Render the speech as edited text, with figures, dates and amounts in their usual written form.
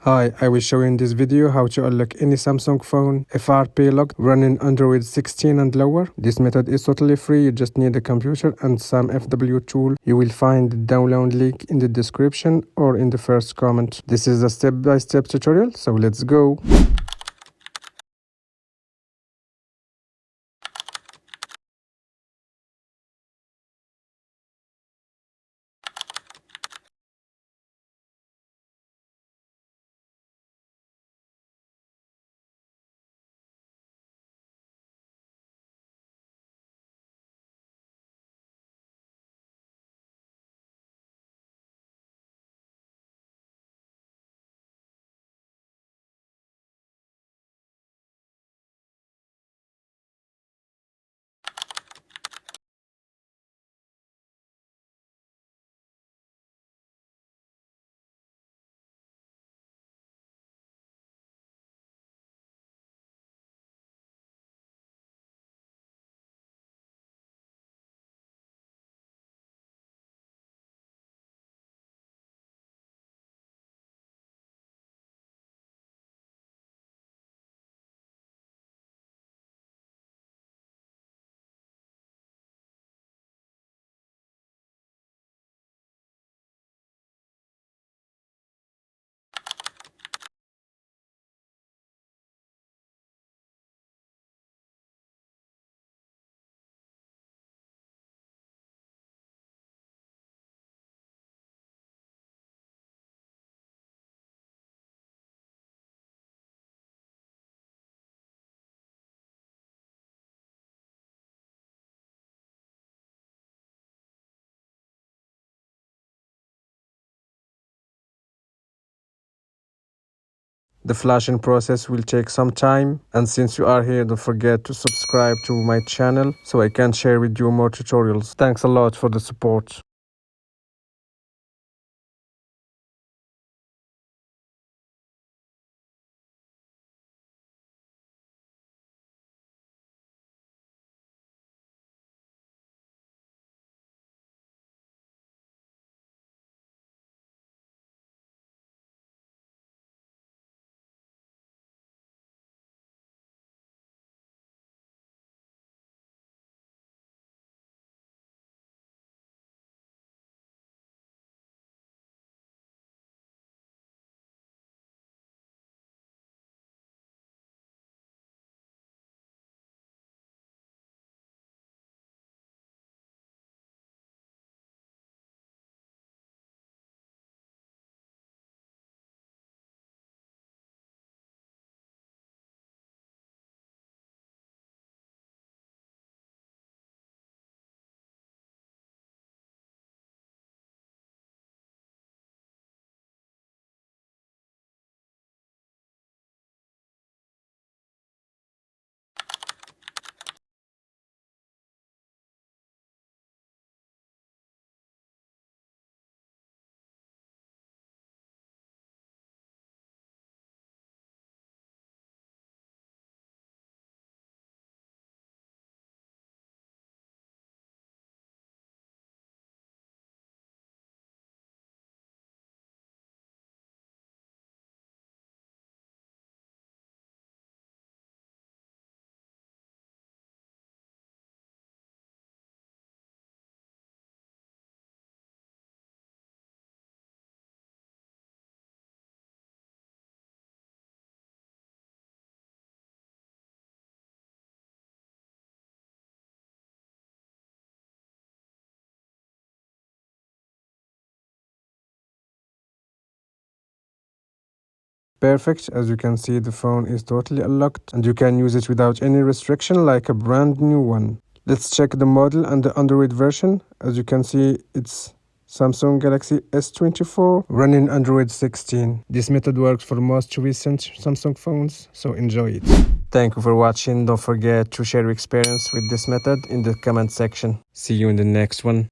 Hi, I will show you in this video how to unlock any Samsung phone FRP locked running Android 16 and lower. This method is totally free. You just need a computer and some FW tool. You will find the download link in the description or in the first comment. This is a step-by-step tutorial, so let's go. The flashing process will take some time, and since you are here, don't forget to subscribe to my channel so I can share with you more tutorials. Thanks a lot for the support. Perfect. As you can see, the phone is totally unlocked and you can use it without any restriction like a brand new one. Let's check the model and the Android version. As you can see, it's Samsung Galaxy S24 running Android 16. This method works for most recent Samsung phones, so enjoy it. Thank you for watching. Don't forget to share your experience with this method in the comment section. See you in the next one.